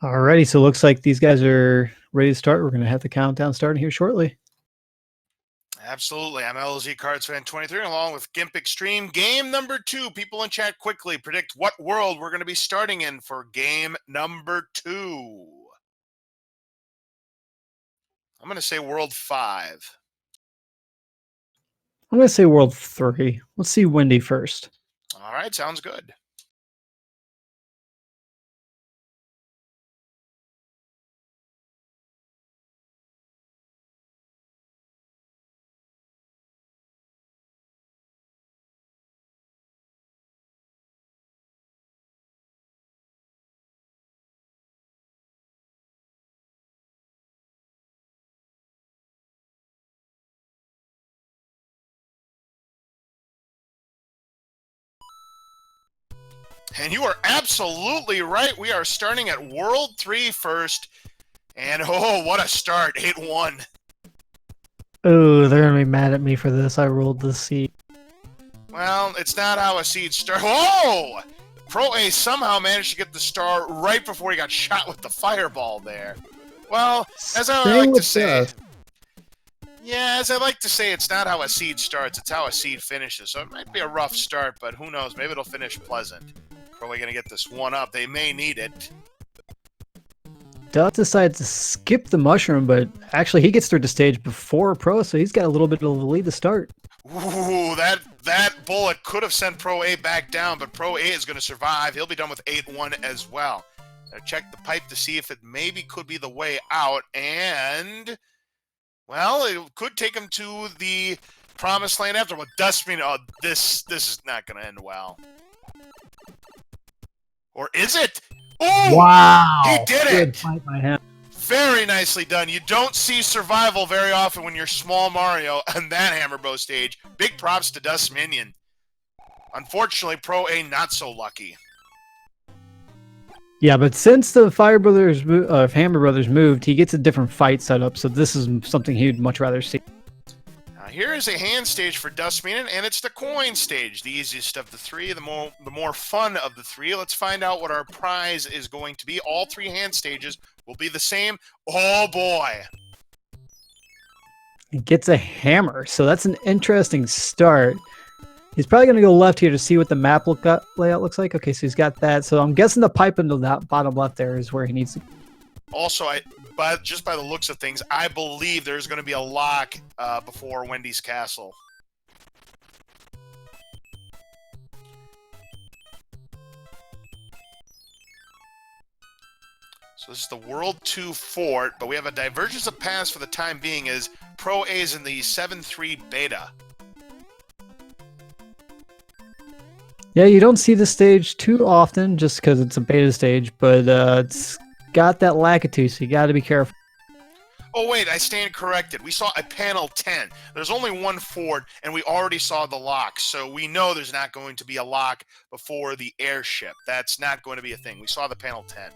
Alrighty, so it looks like these guys are ready to start. We're going to have the countdown starting here shortly. Absolutely. I'm LZ Cards Fan 23 along with Gimp Extreme. Game number 2. People in chat quickly predict what world we're going to be starting in for game number 2. I'm going to say world 5. I'm going to say world 3. Let's see Wendy first. All right, sounds good. And you are absolutely right. We are starting at World 3 first. And oh, what a start. 8-1. Oh, they're going to be mad at me for this. I rolled the seed. Well, it's not how a seed starts. Whoa! Pro A somehow managed to get the star right before he got shot with the fireball there. Well, as I like to say... Yeah, as I like to say, it's not how a seed starts, it's how a seed finishes. So it might be a rough start, but who knows? Maybe it'll finish pleasant. Probably going to get this one up. They may need it. Dust decides to skip the mushroom, but actually he gets through the stage before Pro, so he's got a little bit of a lead to start. Ooh, that bullet could have sent Pro A back down, but Pro A is going to survive. He'll be done with 8-1 as well. Now check the pipe to see if it maybe could be the way out, and... well, it could take him to the promised land after. But Dustminion, oh, this is not going to end well. Or is it? Oh, wow! He did Good it! fight by him. Very nicely done. You don't see survival very often when you're small Mario on that Hammer Bow stage. Big props to Dustminion. Unfortunately, Pro A not so lucky. Yeah, but since the Hammer Brothers moved, he gets a different fight setup, so this is something he'd much rather see. Now, here is a hand stage for Dustminion, and it's the coin stage, the easiest of the three, the more fun of the three. Let's find out what our prize is going to be. All 3 hand stages will be the same. Oh boy! He gets a hammer, so that's an interesting start. He's probably going to go left here to see what the map layout looks like. Okay, so he's got that. So I'm guessing the pipe into that bottom left there is where he needs to. Also, just by the looks of things, I believe there's going to be a lock before Wendy's Castle. So this is the World 2 fort, but we have a divergence of paths for the time being as Pro A is in the 7-3 beta. Yeah, you don't see this stage too often just because it's a beta stage, but it's got that lakitu, so you got to be careful. Oh wait, I stand corrected. We saw a panel 10. There's only one fort, and we already saw the lock, so we know there's not going to be a lock before the airship. That's not going to be a thing. We saw the panel 10.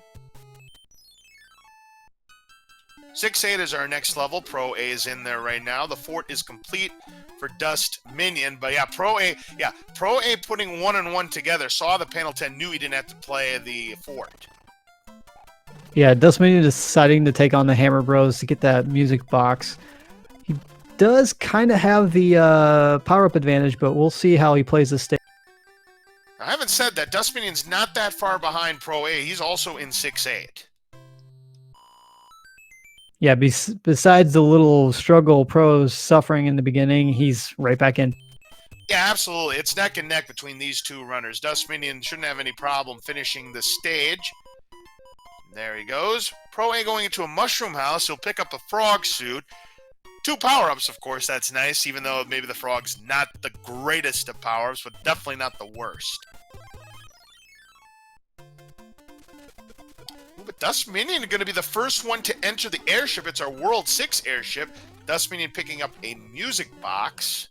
6-8 is our next level. Pro A is in there right now. The fort is complete for Dustminion, but yeah, Pro A putting 1 and 1 together, saw the panel 10, knew he didn't have to play the fort. Yeah, Dustminion deciding to take on the Hammer Bros to get that music box. He does kind of have the power-up advantage, but we'll see how he plays this stage. I haven't said that. Dustminion's not that far behind Pro A. He's also in 6-8. Yeah, besides the little struggle Pro's suffering in the beginning, he's right back in. Yeah, absolutely. It's neck and neck between these two runners. Dustminion shouldn't have any problem finishing the stage. There he goes. Pro A going into a mushroom house. He'll pick up a frog suit. 2 power-ups, of course. That's nice, even though maybe the frog's not the greatest of power-ups, but definitely not the worst. But Dustminion is going to be the first one to enter the airship. It's our World 6 airship. Dustminion picking up a music box.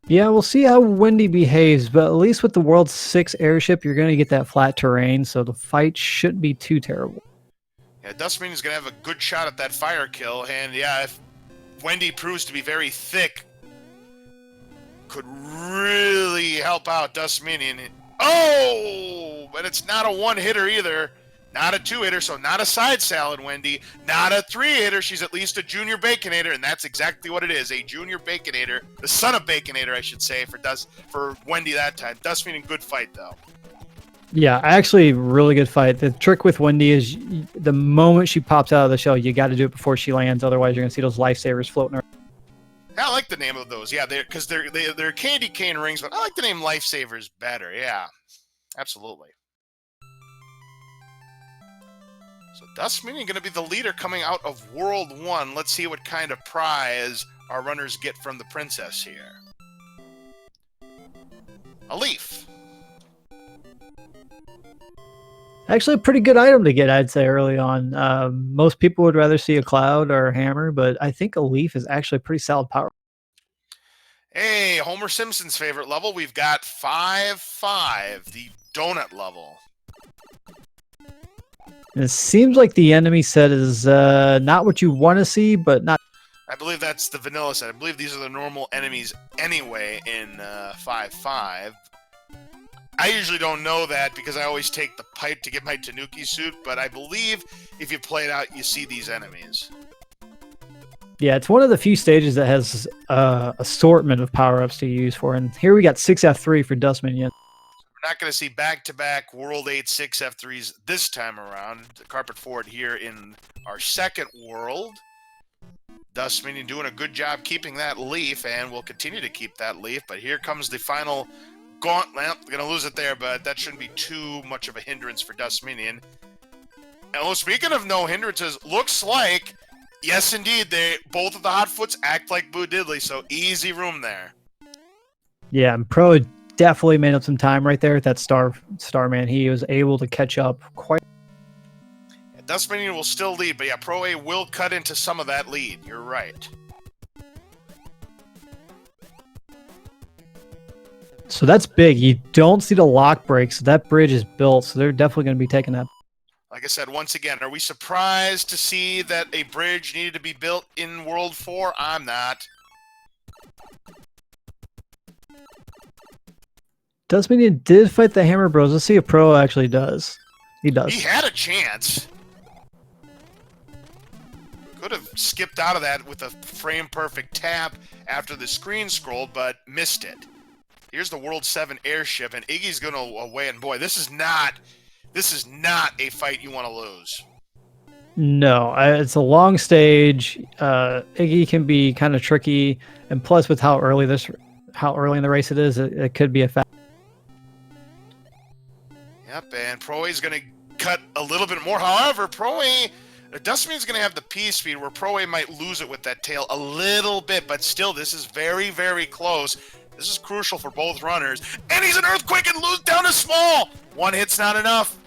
Yeah, we'll see how Wendy behaves, but at least with the World 6 airship, you're going to get that flat terrain, so the fight shouldn't be too terrible. Yeah, Dustminion is going to have a good shot at that fire kill, and yeah, if Wendy proves to be very thick, could really help out Dustminion. Oh, but it's not a one-hitter either. Not a two-hitter, so not a side salad, Wendy. Not a three-hitter. She's at least a junior baconator, and that's exactly what it is, a junior baconator. The son of baconator, I should say, for Wendy that time. Dustminion, good fight, though. Yeah, actually, really good fight. The trick with Wendy is the moment she pops out of the shell, you got to do it before she lands. Otherwise, you're going to see those lifesavers floating around. I like the name of those. Yeah, because they're candy cane rings, but I like the name Lifesavers better. Yeah, absolutely. So Dustminion going to be the leader coming out of World 1. Let's see what kind of prize our runners get from the princess here. A leaf. Actually, a pretty good item to get, I'd say, early on. Most people would rather see a cloud or a hammer, but I think a leaf is actually a pretty solid power. Hey, Homer Simpson's favorite level. We've got 5-5, the donut level. And it seems like the enemy set is not what you want to see, but not. I believe that's the vanilla set. I believe these are the normal enemies anyway in 5-5. I usually don't know that because I always take the pipe to get my Tanuki suit, but I believe if you play it out, you see these enemies. Yeah, it's one of the few stages that has assortment of power-ups to use for. And here we got 6F3 for Dustminion. We're not going to see back-to-back World 8 6F3s this time around. Carpet forward here in our second world. Dustminion doing a good job keeping that leaf, and will continue to keep that leaf. But here comes the final gauntlet. Going to lose it there, but that shouldn't be too much of a hindrance for Dustminion. And speaking of no hindrances, looks like, yes, indeed, both of the Hotfoots act like Boo Diddley, so easy room there. Yeah, and Pro definitely made up some time right there at that Starman. He was able to catch up quite. Yeah, Dustminion will still lead, but yeah, Pro A will cut into some of that lead. You're right. So that's big. You don't see the lock break, so that bridge is built, so they're definitely going to be taking that. Like I said, once again, are we surprised to see that a bridge needed to be built in World 4? I'm not. Dustminion did fight the Hammer Bros. Let's see if Pro actually does. He does. He had a chance. Could have skipped out of that with a frame-perfect tap after the screen scrolled, but missed it. Here's the World 7 airship, and Iggy's going to away, and boy, this is not a fight you want to lose. No, it's a long stage. Iggy can be kind of tricky, and plus with how early in the race it is, it could be a fact. Yep, and Pro A is going to cut a little bit more. However, Pro A, Dustminion's going to have the P speed where Pro A might lose it with that tail a little bit, but still, this is very, very close. This is crucial for both runners. And he's an earthquake and lose down to small. 1 hit's not enough.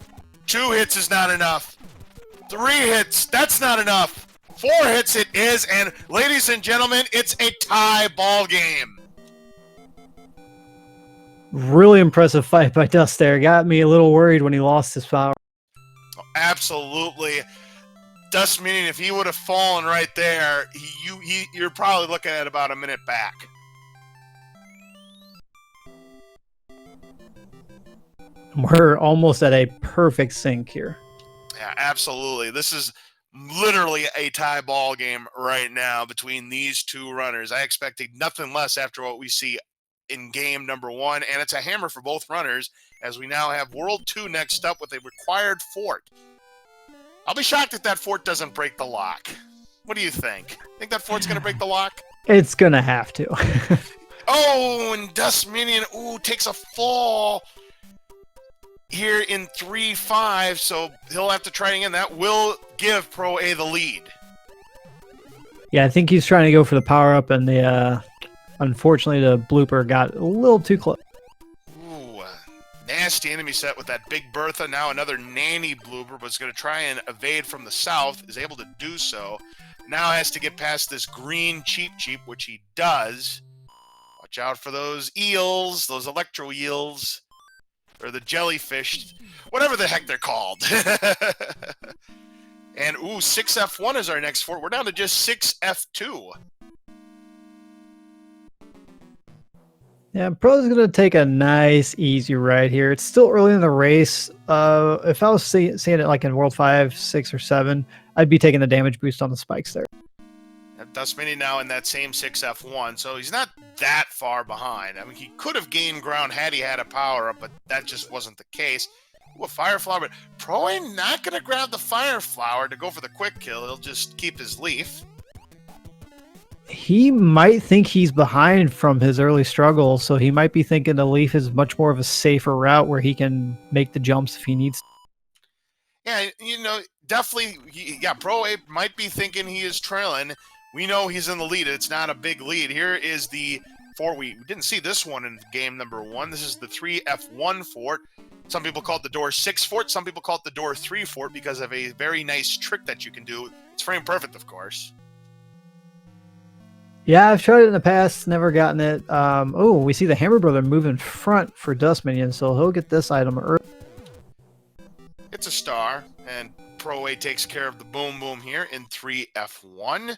2 hits is not enough. 3 hits, that's not enough. 4 hits it is, and ladies and gentlemen, it's a tie ball game. Really impressive fight by Dust there. Got me a little worried when he lost his power. Oh, absolutely. Dustminion, if he would have fallen right there, you're probably looking at about a minute back. We're almost at a perfect sync here. Yeah, absolutely. This is literally a tie ball game right now between these two runners. I expected nothing less after what we see in game number 1, and it's a hammer for both runners as we now have World 2 next up with a required fort. I'll be shocked if that fort doesn't break the lock. What do you think? Think that fort's going to break the lock? It's going to have to. Oh, and Dustminion, takes a fall here in 3-5, so he'll have to try again. That will give Pro A the lead. Yeah, I think he's trying to go for the power-up, and the unfortunately the blooper got a little too close. Ooh, nasty enemy set with that Big Bertha. Now another nanny blooper, but is going to try and evade from the south. Is able to do so. Now has to get past this green Cheep, which he does. Watch out for those eels, those electro eels. Or the jellyfish, whatever the heck they're called. And, 6F1 is our next fort. We're down to just 6F2. Yeah, Pro's going to take a nice, easy ride here. It's still early in the race. If I was seeing it like in World 5, 6, or 7, I'd be taking the damage boost on the spikes there. Dustminion now in that same 6F1, so he's not that far behind. I mean, he could have gained ground had he had a power-up, but that just wasn't the case. Ooh, a Fire Flower, but Proa not going to grab the Fire Flower to go for the quick kill. He'll just keep his Leaf. He might think he's behind from his early struggle, so he might be thinking the Leaf is much more of a safer route where he can make the jumps if he needs to. Yeah, you know, definitely, Proa might be thinking he is trailing. We know he's in the lead. It's not a big lead. Here is the fort. We didn't see this one in game number 1. This is the 3F1 fort. Some people call it the door 6 fort. Some people call it the door 3 fort because of a very nice trick that you can do. It's frame perfect, of course. Yeah, I've tried it in the past, never gotten it. Oh, we see the Hammer Brother move in front for Dustminion, so he'll get this item early. It's a star, and Proa takes care of the boom boom here in 3F1.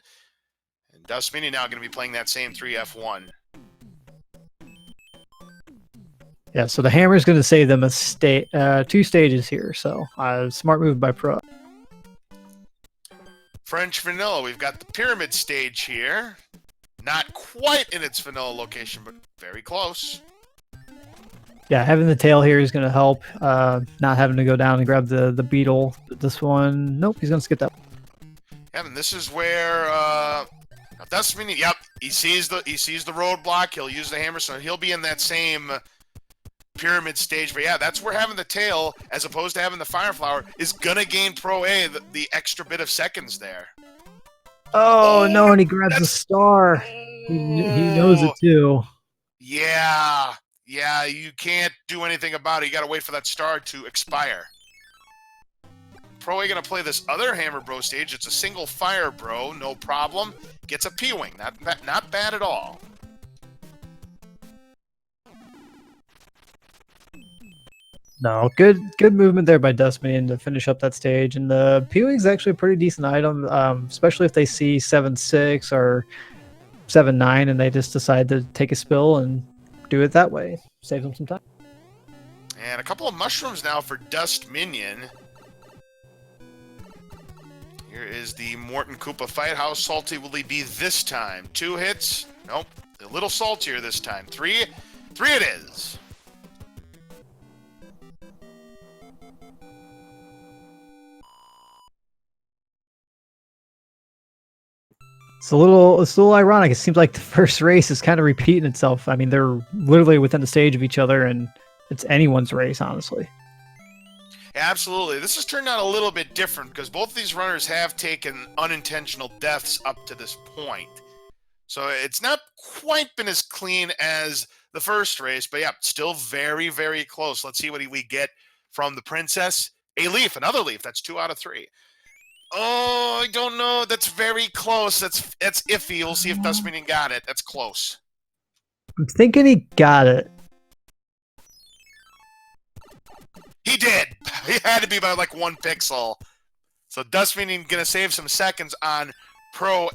And Dustminion now going to be playing that same 3F1. Yeah, so the Hammer is going to save them 2 stages here, so smart move by Pro. French Vanilla, we've got the Pyramid stage here. Not quite in its vanilla location, but very close. Yeah, having the tail here is going to help, not having to go down and grab the beetle. This one, nope, he's going to skip that. Yeah, and this is where Dustminion, yep, he sees the roadblock. He'll use the hammer, so he'll be in that same pyramid stage. But yeah, that's where having the tail, as opposed to having the fire flower, is going to gain Proa the extra bit of seconds there. Oh, no, and he grabs the star. He knows it too. Yeah, you can't do anything about it. You got to wait for that star to expire. Proa going to play this other Hammer Bro stage. It's a single Fire Bro, no problem. Gets a P-Wing, not bad at all. No, good movement there by Dustminion to finish up that stage. And the P-Wing's actually a pretty decent item, especially if they see 7-6 or 7-9 and they just decide to take a spill and do it that way. Saves them some time. And a couple of mushrooms now for Dustminion. Here is the Morton Koopa fight. How salty will he be this time? 2 hits? Nope. A little saltier this time. 3 it is. It's a little ironic. It seems like the first race is kind of repeating itself. I mean, they're literally within the stage of each other, and it's anyone's race, honestly. Yeah, absolutely. This has turned out a little bit different because both of these runners have taken unintentional deaths up to this point. So it's not quite been as clean as the first race, but yeah, still very, very close. Let's see what we get from the Princess. A leaf, another leaf. That's 2 out of 3. Oh, I don't know. That's very close. That's iffy. We'll see if Dustminion got it. That's close. I'm thinking he got it. He did. He had to be by like 1 pixel. So Dustminion gonna save some seconds on Proa.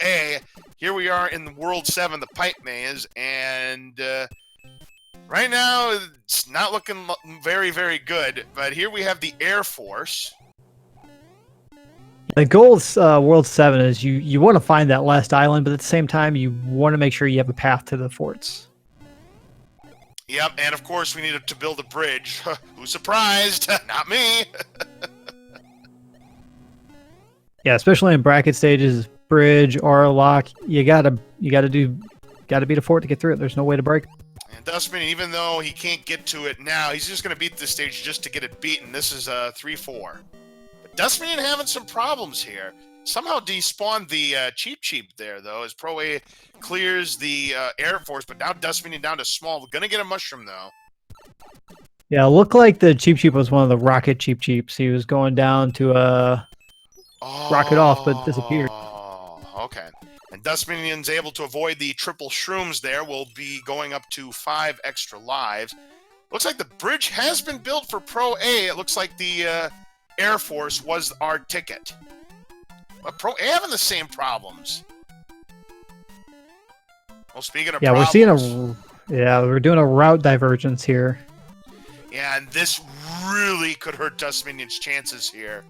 Here we are in the World 7, the Pipe Maze, and right now it's not looking very, very good. But here we have the Air Force. The goal of World 7 is you want to find that last island, but at the same time, you want to make sure you have a path to the forts. Yep, and of course we needed to build a bridge. Who's surprised? Not me. Yeah, especially in bracket stages, bridge or lock, you gotta beat a fort to get through it. There's no way to break. And Dustminion, even though he can't get to it now, he's just gonna beat this stage just to get it beaten. This is 3-4. Dustminion having some problems here. Somehow despawned the Cheep there, though, as Proa clears the Air Force, but now Dustminion down to small. We're going to get a mushroom, though. Yeah, it looked like the Cheep was one of the rocket Cheeps. He was going down to rocket off, but disappeared. Okay. And Dustminion's able to avoid the triple shrooms there. Will be going up to 5 extra lives. Looks like the bridge has been built for Proa. It looks like the Air Force was our ticket. But Proa having the same problems. Well, speaking of problems, Yeah, we're doing a route divergence here. Yeah, and this really could hurt Dustminion's chances here.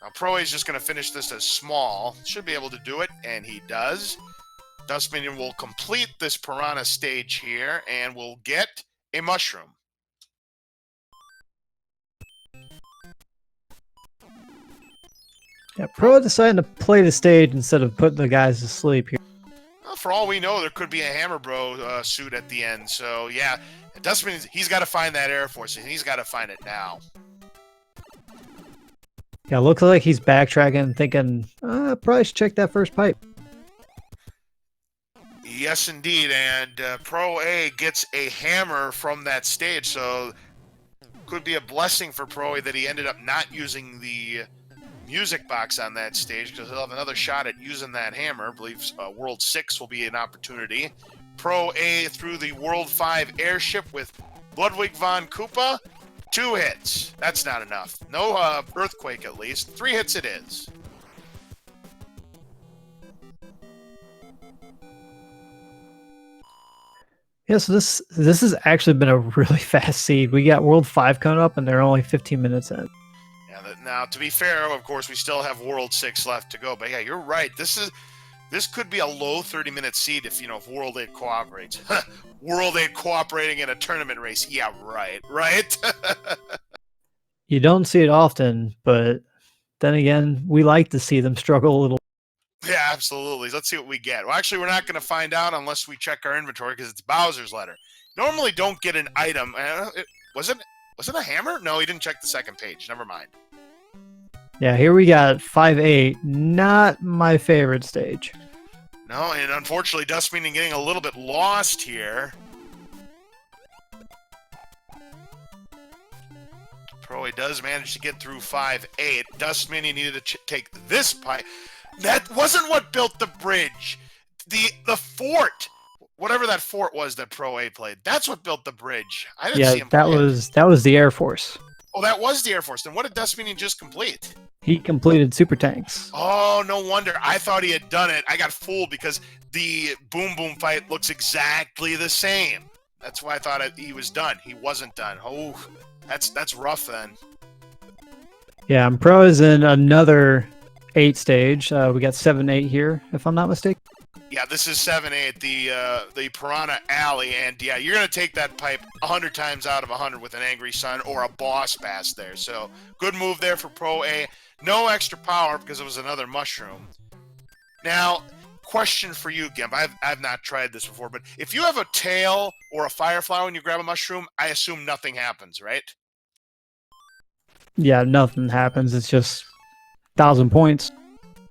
Now, Proa is just going to finish this as small. Should be able to do it, and he does. Dustminion will complete this Piranha stage here, and will get a mushroom. Yeah, Pro deciding to play the stage instead of putting the guys to sleep here. Well, for all we know, there could be a Hammer Bro suit at the end. So, yeah, Dustminion, he's got to find that Air Force, and he's got to find it now. Yeah, looks like he's backtracking, thinking, probably should check that first pipe. Yes, indeed, and Pro A gets a hammer from that stage, so could be a blessing for Pro A that he ended up not using the music box on that stage, because he'll have another shot at using that hammer. I believe World 6 will be an opportunity. Pro A through the World 5 airship with Ludwig von Koopa. 2 hits. That's not enough. No earthquake, at least. 3 hits it is. Yeah, so this has actually been a really fast seed. We got World 5 coming up, and they're only 15 minutes in. Yeah, now, to be fair, of course, we still have World 6 left to go. But yeah, you're right. This could be a low 30-minute seed if World 8 cooperates. World 8 cooperating in a tournament race. Yeah, right. You don't see it often, but then again, we like to see them struggle a little. Yeah, absolutely. Let's see what we get. Well, actually, we're not going to find out unless we check our inventory because it's Bowser's letter. Normally, don't get an item. Was it a hammer? No, he didn't check the second page. Never mind. Yeah, here we got 5-8. Not my favorite stage. No, and unfortunately, Dustminion getting a little bit lost here. Pro A does manage to get through 5-8. Dustminion needed to take this pipe. That wasn't what built the bridge. The fort, whatever that fort was that Pro A played, that's what built the bridge. I didn't see him play that was the Air Force. Oh, that was the Air Force. Then what did Dustminion just complete? He completed super tanks. Oh, no wonder. I thought he had done it. I got fooled because the Boom Boom fight looks exactly the same. That's why I thought he was done. He wasn't done. Oh, that's rough then. Yeah, and Pro is in another 8 stage. We got 7-8 here, if I'm not mistaken. Yeah, this is 7-8, the Piranha Alley, and yeah, you're gonna take that pipe 100 times out of 100 with an Angry Sun or a Boss Bass there. So good move there for Pro A. No extra power because it was another mushroom. Now, question for you, Gimp. I've not tried this before, but if you have a tail or a Fireflower when you grab a mushroom, I assume nothing happens, right? Yeah, nothing happens. It's just 1,000 points.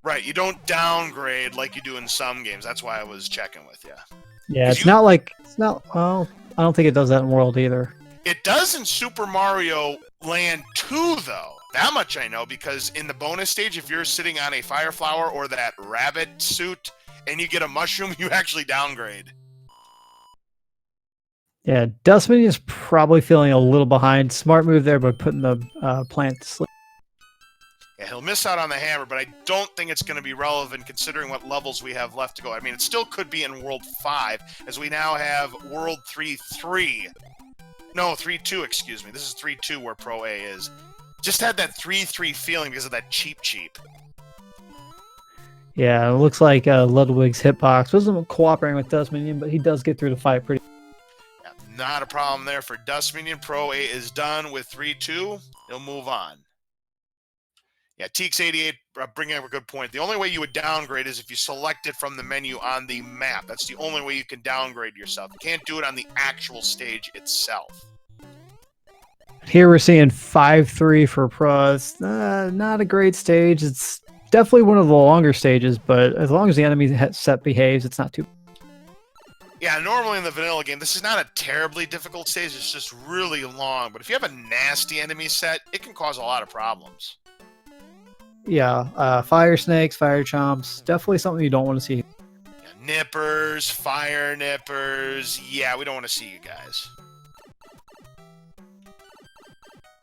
Right, you don't downgrade like you do in some games. That's why I was checking with you. Yeah, well, I don't think it does that in World either. It does in Super Mario Land 2, though. That much I know, because in the bonus stage, if you're sitting on a Fireflower or that rabbit suit and you get a mushroom, you actually downgrade. Yeah, Dustminion is probably feeling a little behind. Smart move there by putting the plant to sleep. Yeah, he'll miss out on the hammer, but I don't think it's going to be relevant considering what levels we have left to go. I mean, it still could be in World 5, as we now have World 3-3. No, 3-2, excuse me. This is 3-2 where Pro A is. Just had that 3-3 feeling because of that cheap. Yeah, it looks like Ludwig's hitbox wasn't cooperating with Dustminion, but he does get through the fight pretty. Yeah, not a problem there for Dustminion. Pro A is done with 3-2. He'll move on. Yeah, Teeks88 bringing up a good point. The only way you would downgrade is if you select it from the menu on the map. That's the only way you can downgrade yourself. You can't do it on the actual stage itself. Here we're seeing 5-3 for Pro. It's not a great stage. It's definitely one of the longer stages, but as long as the enemy set behaves, it's not too. Yeah, normally in the vanilla game, this is not a terribly difficult stage. It's just really long. But if you have a nasty enemy set, it can cause a lot of problems. Yeah, fire snakes, fire chomps, definitely something you don't want to see. Yeah, nippers, fire nippers. Yeah, we don't want to see you guys.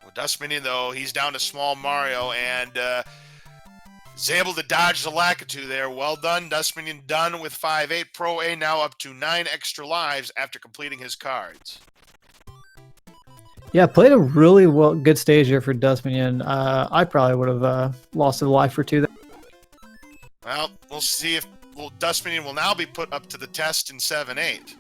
Well, Dustminion, though, he's down to small Mario, and He's able to dodge the Lakitu there. Well done. Dustminion done with 5-8. Pro A now up to 9 extra lives after completing his cards. Yeah, played a really good stage here for Dustminion. I probably would have lost a life or two there. Well, we'll see if Dustminion will now be put up to the test in 7-8.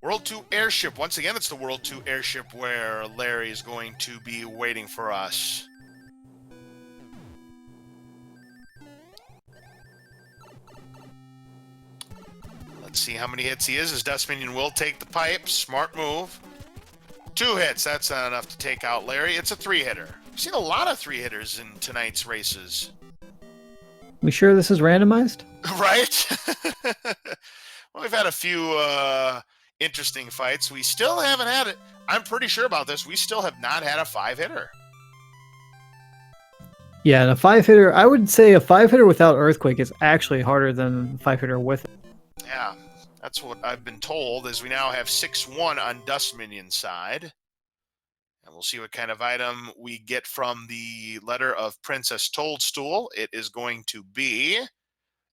World 2 Airship. Once again, it's the World 2 Airship where Larry is going to be waiting for us. Let's see how many hits he is, as Dustminion will take the pipe. Smart move. 2 hits. That's not enough to take out Larry. It's a 3-hitter. We've seen a lot of 3-hitters in tonight's races. We sure this is randomized? Right? Well, we've had a few interesting fights. We still haven't had it. I'm pretty sure about this. We still have not had a 5-hitter. Yeah, and a 5-hitter, I would say a 5-hitter without Earthquake is actually harder than a 5-hitter with it. Yeah, that's what I've been told, as we now have 6-1 on Dustminion's side. And we'll see what kind of item we get from the letter of Princess Toadstool. It is going to be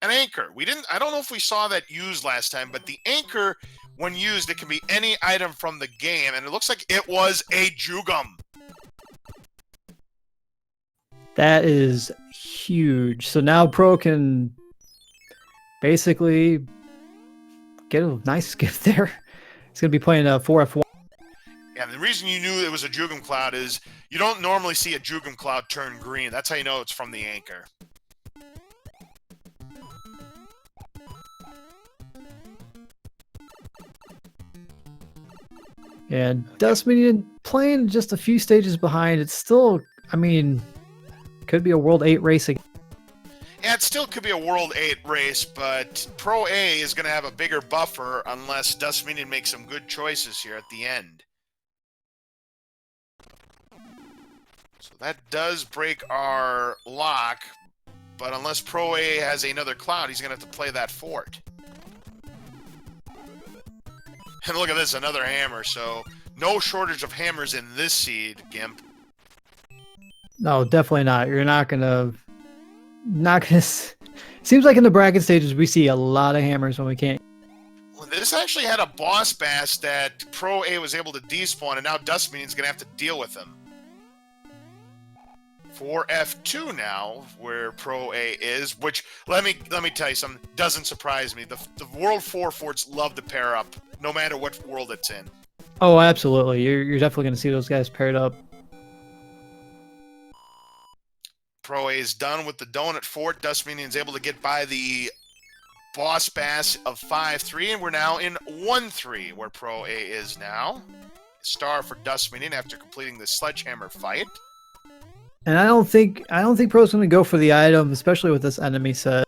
an anchor. I don't know if we saw that used last time, but the anchor, when used, it can be any item from the game, and it looks like it was a Jugum. That is huge. So now Pro can basically get a nice gift there. He's going to be playing a 4F1. Yeah, the reason you knew it was a Jugum Cloud is you don't normally see a Jugum Cloud turn green. That's how you know it's from the anchor. And Dustminion playing just a few stages behind. It's still, I mean, could be a World 8 race again. Yeah, it still could be a World 8 race, but Pro A is going to have a bigger buffer unless Dustminion makes some good choices here at the end. So that does break our lock, but unless Pro A has another cloud, he's going to have to play that fort. And look at this, another hammer, so no shortage of hammers in this seed, Gimp. No, definitely not. You're not gonna. Seems like in the bracket stages we see a lot of hammers when we can't. Well, this actually had a boss bass that Pro A was able to despawn, and now Dustminion's going to have to deal with him. For F2 now, where Pro A is, which let me tell you something, doesn't surprise me. The World 4 forts love to pair up, no matter what world it's in. Oh, absolutely. You're definitely going to see those guys paired up. Pro A is done with the donut fort. Dustminion's able to get by the boss bass of 5-3, and we're now in 1-3, where Pro A is now. Star for Dustminion after completing the sledgehammer fight. And I don't think Pro's going to go for the item, especially with this enemy set.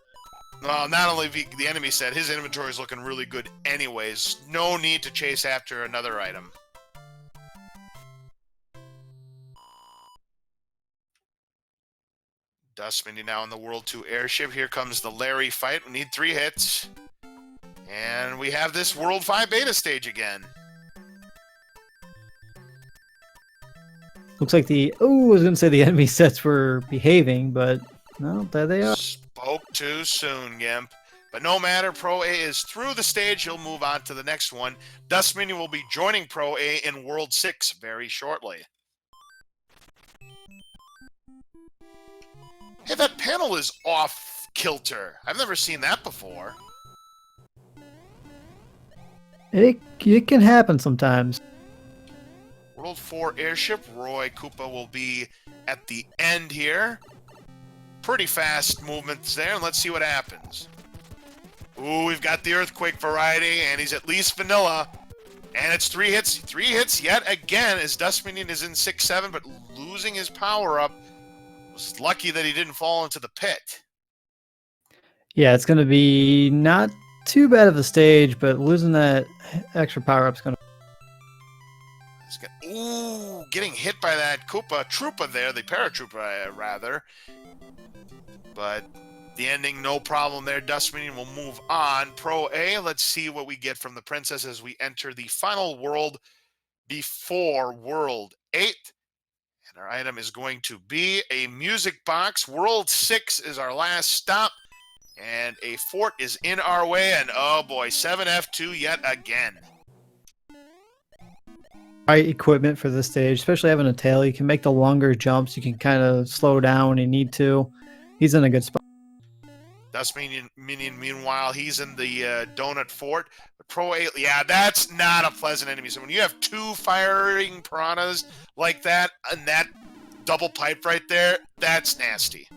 Well, not only the enemy set, his inventory is looking really good anyways. No need to chase after another item. Dustminion now in the World 2 Airship. Here comes the Larry fight. We need 3 hits. And we have this World 5 beta stage again. Looks like I was going to say the enemy sets were behaving, but no, there they are. Spoke too soon, Gimp. But no matter, Pro A is through the stage. He'll move on to the next one. Dustminion will be joining Pro A in World 6 very shortly. Hey, that panel is off kilter. I've never seen that before. It can happen sometimes. World 4 Airship. Roy Koopa will be at the end here. Pretty fast movements there, and let's see what happens. Ooh, we've got the Earthquake variety, and he's at least vanilla. And it's 3 hits. 3 hits yet again, as Dustminion is in 6-7, but losing his power-up. Was lucky that he didn't fall into the pit. Yeah, it's going to be not too bad of a stage, but losing that extra power-up is going to... Ooh, getting hit by that Troopa there, the Paratroopa, rather. But the ending, no problem there. Dustminion will move on. Pro A, let's see what we get from the Princess as we enter the final world before World 8. And our item is going to be a music box. World 6 is our last stop. And a fort is in our way. And oh boy, 7F2 yet again. Right equipment for this stage, especially having a tail. You can make the longer jumps. You can kind of slow down when you need to. He's in a good spot. Dustminion, meanwhile, he's in the donut fort. But Pro8, yeah, that's not a pleasant enemy. So when you have two firing piranhas like that and that double pipe right there, that's nasty.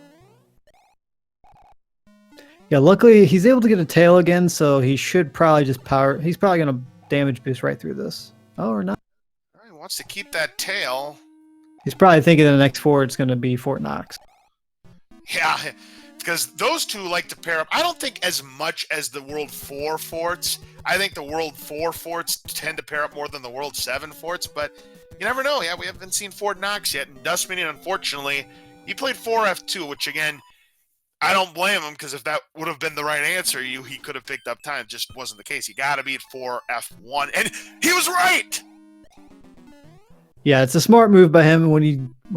Yeah, luckily he's able to get a tail again, so he should probably just power. He's probably going to damage boost right through this. Oh, or not. All right, wants to keep that tail. He's probably thinking the next fort is going to be Fort Knox. Yeah, because those two like to pair up. I don't think as much as the World 4 forts. I think the World 4 forts tend to pair up more than the World 7 forts, but you never know. Yeah, we haven't seen Fort Knox yet, and Dustminion, unfortunately, he played 4F2, which, again, I don't blame him, because if that would have been the right answer, he could have picked up time. It just wasn't the case. He got to beat 4F1, and he was right! Yeah, it's a smart move by him. When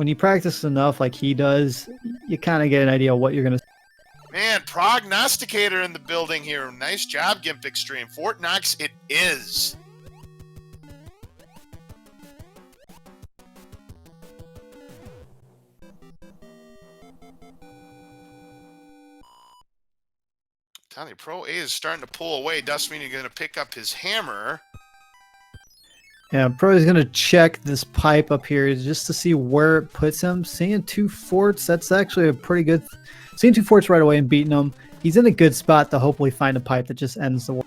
you practice enough like he does, you kind of get an idea of what you're going to. Man, prognosticator in the building here. Nice job, Gimp Extreme. Fort Knox it is. Tony Pro A is starting to pull away. Dustminion going to pick up his hammer. Yeah, Pro is going to check this pipe up here just to see where it puts him. Seeing two forts, that's actually a pretty good. Seeing two forts right away and beating them, he's in a good spot to hopefully find a pipe that just ends the war.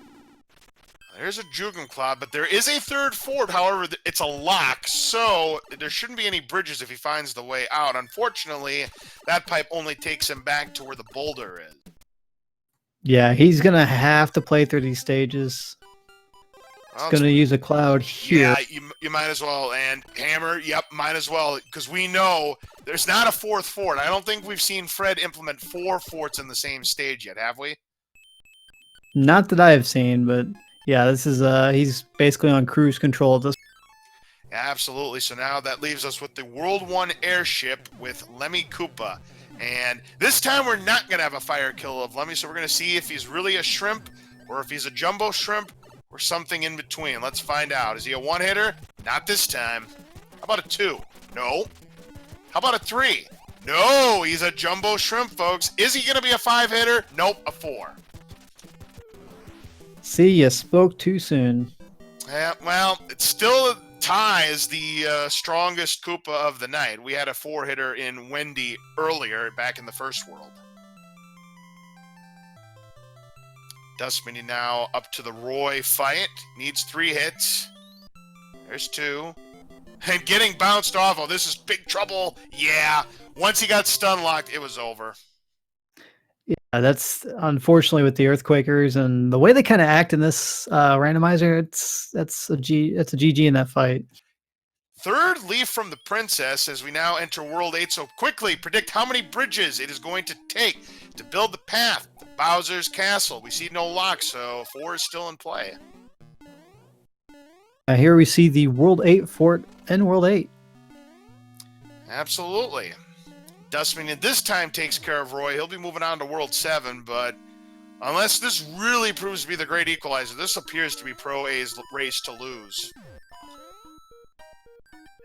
There's a Jugendcloud, but there is a third fort. However, it's a lock, so there shouldn't be any bridges if he finds the way out. Unfortunately, that pipe only takes him back to where the boulder is. Yeah, he's going to have to play through these stages. It's going to use a cloud here. Yeah, you might as well. And hammer, yep, might as well. Because we know there's not a fourth fort. I don't think we've seen Fred implement 4 forts in the same stage yet, have we? Not that I have seen, but yeah, this is he's basically on cruise control at this. Yeah, absolutely. So now that leaves us with the World 1 airship with Lemmy Koopa. And this time we're not going to have a fire kill of Lemmy, so we're going to see if he's really a shrimp or if he's a jumbo shrimp. Or something in between. Let's find out. Is he a one-hitter? Not this time. How about a 2? No. How about a 3? No, he's a jumbo shrimp, folks. Is he going to be a 5-hitter? Nope, a 4. See, you spoke too soon. Yeah, well, it's still a tie as the strongest Koopa of the night. We had a 4-hitter in Wendy earlier, back in the first world. Dustminion now up to the Roy fight. Needs 3 hits. There's 2. And getting bounced off. Oh, this is big trouble. Yeah. Once he got stun locked, it was over. Yeah, that's unfortunately with the Earthquakers and the way they kind of act in this randomizer. It's a GG in that fight. Third leaf from the Princess as we now enter World 8. So quickly predict how many bridges it is going to take to build the path to Bowser's Castle. We see no lock, so 4 is still in play. Here we see the World 8 fort in World 8. Absolutely. Dustminion this time takes care of Roy. He'll be moving on to World 7, but unless this really proves to be the great equalizer, this appears to be Pro A's race to lose.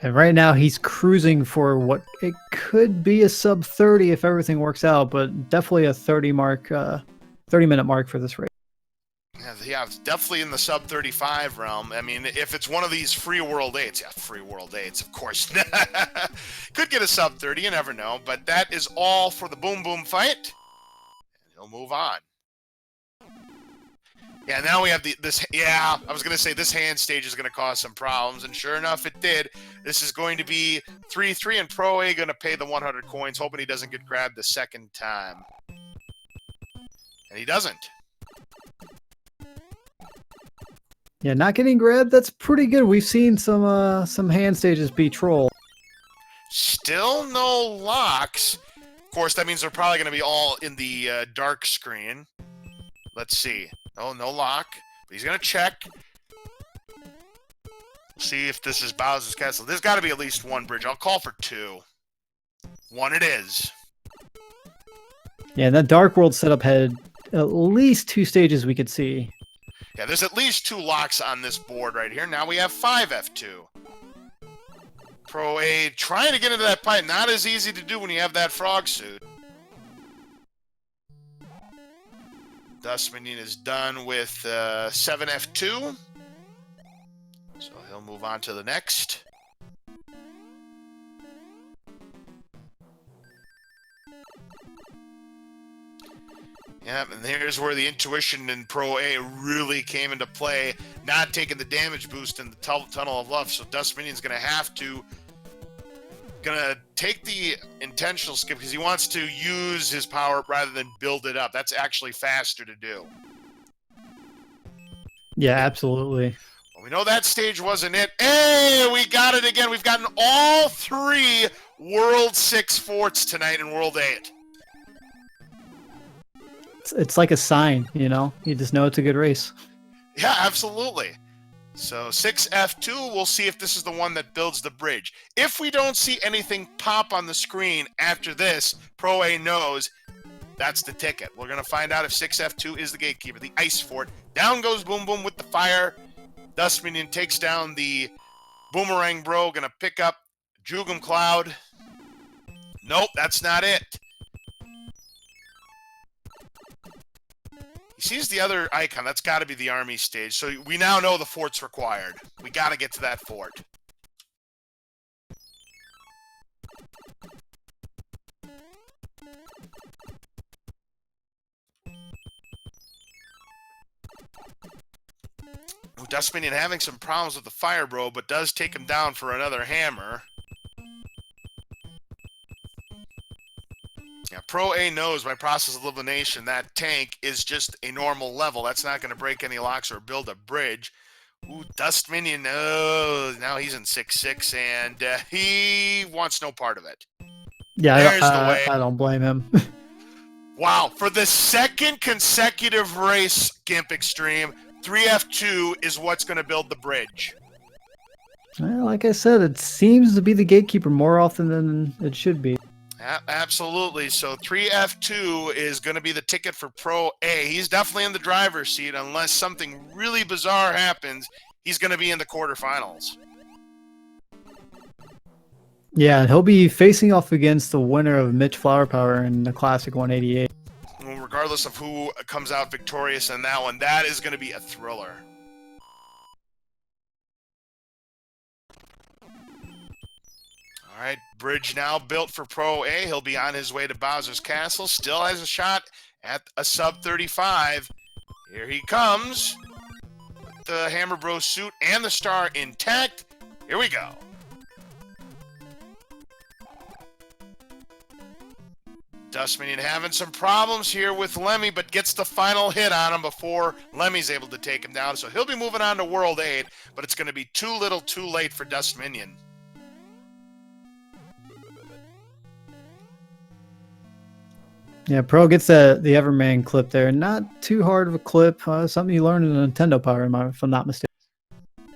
And right now he's cruising for what it could be a sub 30 if everything works out, but definitely a 30-minute mark for this race. Yeah, it's definitely in the sub 35 realm. I mean, if it's one of these free World 8s, yeah, free World 8s, of course. Could get a sub 30, you never know. But that is all for the Boom Boom fight. And he'll move on. Yeah, now we have this. Yeah, I was going to say this hand stage is going to cause some problems, and sure enough, it did. This is going to be 3-3, and Pro A going to pay the 100 coins, hoping he doesn't get grabbed the second time. And he doesn't. Yeah, not getting grabbed, that's pretty good. We've seen some hand stages be troll. Still no locks. Of course, that means they're probably going to be all in the dark screen. Let's see. Oh, no lock. But he's going to check. See if this is Bowser's Castle. There's got to be at least one bridge. I'll call for 2. 1 it is. Yeah, that Dark World setup had at least 2 stages we could see. Yeah, there's at least 2 locks on this board right here. Now we have 5 F2. Pro A trying to get into that pipe. Not as easy to do when you have that frog suit. Dustminion is done with 7 F2. So he'll move on to the next. Yep, and here's where the intuition in Pro A really came into play. Not taking the damage boost in the Tunnel of Love, so Dustminion's going to have to take the intentional skip because he wants to use his power up rather than build it up. That's actually faster to do. Yeah, absolutely. Well, we know that stage wasn't it. Hey, we got it again. We've gotten all 3 World 6 forts tonight in World 8. It's like a sign, you know? You just know it's a good race. Yeah, absolutely. So 6F2, we'll see if this is the one that builds the bridge. If we don't see anything pop on the screen after this, Pro A knows that's the ticket. We're going to find out if 6F2 is the gatekeeper, the ice fort. Down goes Boom Boom with the fire. Dustminion takes down the Boomerang Bro, going to pick up Jugum Cloud. Nope, that's not it. He sees the other icon. That's got to be the army stage. So we now know the fort's required. We got to get to that fort. Dustminion having some problems with the fire bro, but does take him down for another hammer. Yeah, Pro A knows by process of elimination that tank is just a normal level. That's not going to break any locks or build a bridge. Ooh, Dustminion, oh, now he's in 6-6, and he wants no part of it. Yeah, I don't blame him. Wow, for the 2nd consecutive race, Gimp Extreme, 3F2 is what's going to build the bridge. Well, like I said, it seems to be the gatekeeper more often than it should be. Absolutely. So 3F2 is going to be the ticket for Pro A. He's definitely in the driver's seat. Unless something really bizarre happens, he's going to be in the quarterfinals. Yeah, and he'll be facing off against the winner of Mitch Flower Power in the Classic 188. Well, regardless of who comes out victorious in that one, that is going to be a thriller. All right, bridge now built for Pro A. He'll be on his way to Bowser's Castle. Still has a shot at a sub-35. Here he comes. With the Hammer Bros suit and the star intact. Here we go. Dustminion having some problems here with Lemmy, but gets the final hit on him before Lemmy's able to take him down. So he'll be moving on to World 8, but it's going to be too little too late for Dustminion. Yeah, Pro gets the Everman clip there. Not too hard of a clip. Something you learned in Nintendo Power, if I'm not mistaken.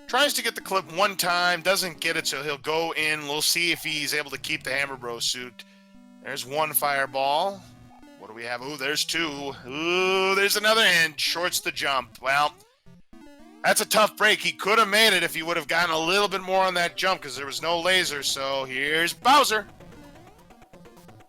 Tries to get the clip one time, doesn't get it, so he'll go in. We'll see if he's able to keep the Hammer Bro suit. There's one fireball. What do we have? Ooh, there's 2. Ooh, there's another and shorts the jump. Well, that's a tough break. He could have made it if he would have gotten a little bit more on that jump because there was no laser. So here's Bowser.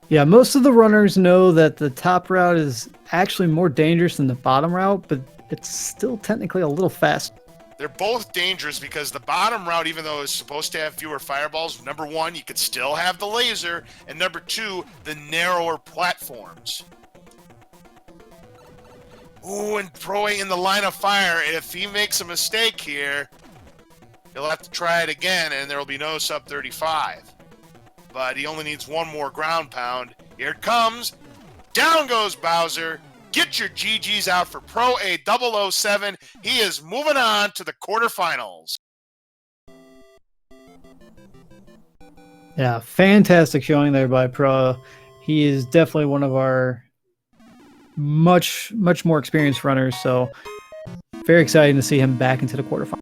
Yeah, most of the runners know that the top route is actually more dangerous than the bottom route, but it's still technically a little fast. They're both dangerous because the bottom route, even though it's supposed to have fewer fireballs, number 1, you could still have the laser, and number 2, the narrower platforms. Ooh, and Pro A in the line of fire. If he makes a mistake here, he'll have to try it again, and there will be no sub-35. But he only needs one more ground pound. Here it comes. Down goes Bowser. Get your GGs out for proa007. He is moving on to the quarterfinals. Yeah, fantastic showing there by Pro. He is definitely one of our much more experienced runners, so very exciting to see him back into the quarterfinals.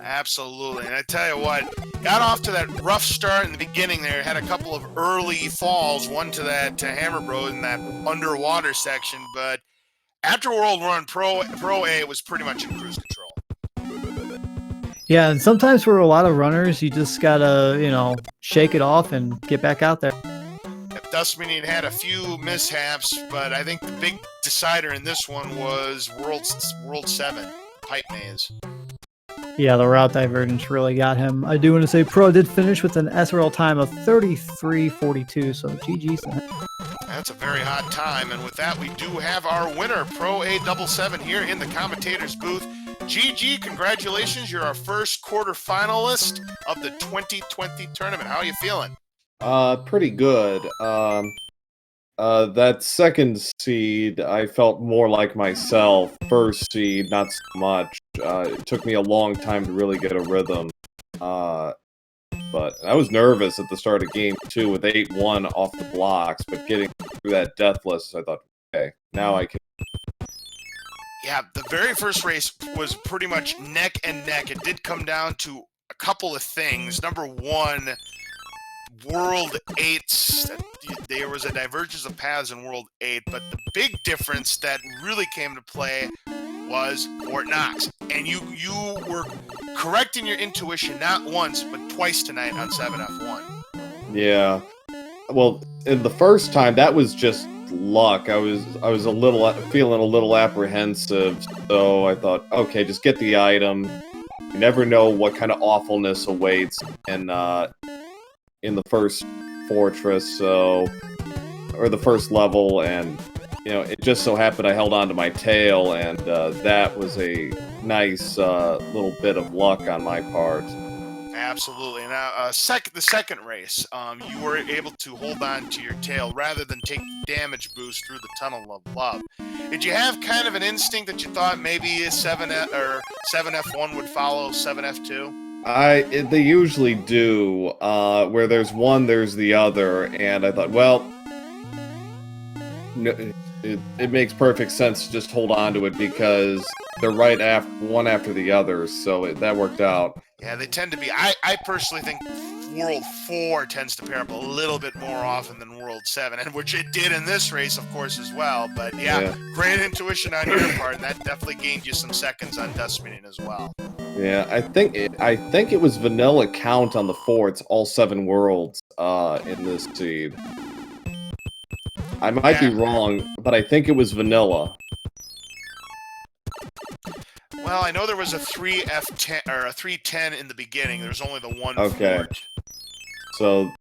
Absolutely. And I tell you what, got off to that rough start in the beginning there, had a couple of early falls, one to that Hammer Bro in that underwater section, but after World 1, Pro A was pretty much in cruise control. Yeah, and sometimes for a lot of runners, you just gotta, you know, shake it off and get back out there. Dustminion had a few mishaps, but I think the big decider in this one was World 7, Pipe Maze. Yeah, the route divergence really got him. I do want to say Pro did finish with an SRL time of 33:42, so GG's. That's a very hot time, and with that, we do have our winner, proa007, here in the commentator's booth. GG, congratulations, you're our first quarterfinalist of the 2020 tournament. How are you feeling? Pretty good. That second seed, I felt more like myself. First seed, not so much. It took me a long time to really get a rhythm. But I was nervous at the start of game 2 with 8-1 off the blocks, but getting through that deathless, I thought, okay, now I can. Yeah, the very first race was pretty much neck and neck. It did come down to a couple of things. Number one, World 8, there was a divergence of paths in World 8, but the big difference that really came to play was Fort Knox. And you were correct in your intuition not once, but twice tonight on 7F1. Yeah. Well, in the first time, that was just luck. I was feeling a little apprehensive, so I thought, okay, just get the item. You never know what kind of awfulness awaits in the first fortress, or the first level, and you know, it just so happened I held on to my tail, and that was a nice little bit of luck on my part. Absolutely. Now, the second race, you were able to hold on to your tail rather than take the damage boost through the Tunnel of Love. Did you have kind of an instinct that you thought maybe 7F1 would follow 7F2? They usually do. Where there's one, there's the other, and I thought, well, it makes perfect sense to just hold on to it because they're right after one after the other, so that worked out. Yeah, they tend to be. I personally think World 4 tends to pair up a little bit more often than World 7, and which it did in this race, of course, as well. But yeah, great intuition on your part, and that definitely gained you some seconds on Dustminion as well. Yeah, I think it was vanilla count on the forts, all 7 worlds in this seed. I might be wrong, but I think it was vanilla. Well, I know there was a 3F10 or a 310 in the beginning. There's only the one fort. So,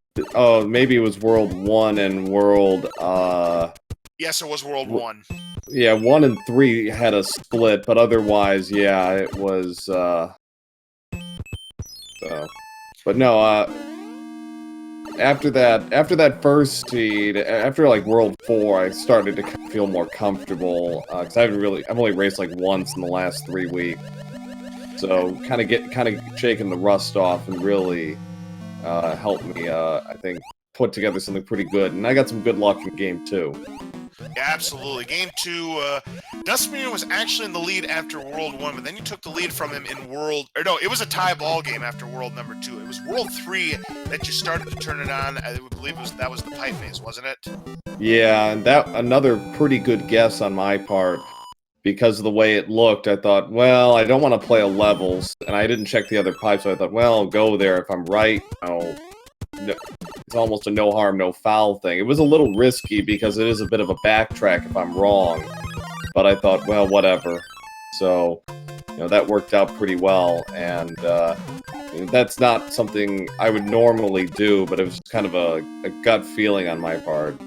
maybe it was World 1 and World. Yes, it was World 1. Yeah, 1 and 3 had a split, but otherwise, yeah, it was. So, but no. After that first seed, after like World 4, I started to feel more comfortable because I've only raced like once in the last 3 weeks, so kind of shaking the rust off and really helped me, I think, put together something pretty good, and I got some good luck in game 2. Yeah, absolutely. Game 2, Dustminion was actually in the lead after World 1, but then you took the lead from him in it was a tie ball game after World number 2. It was World 3 that you started to turn it on. I believe that was the Pipe Maze, wasn't it? Yeah, and that another pretty good guess on my part. Because of the way it looked, I thought, well, I don't want to play a levels, and I didn't check the other pipes, so I thought, well, I'll go there. If I'm right, it's almost a no harm, no foul thing. It was a little risky because it is a bit of a backtrack if I'm wrong. But I thought, well, whatever. So, that worked out pretty well. And that's not something I would normally do, but it was kind of a gut feeling on my part.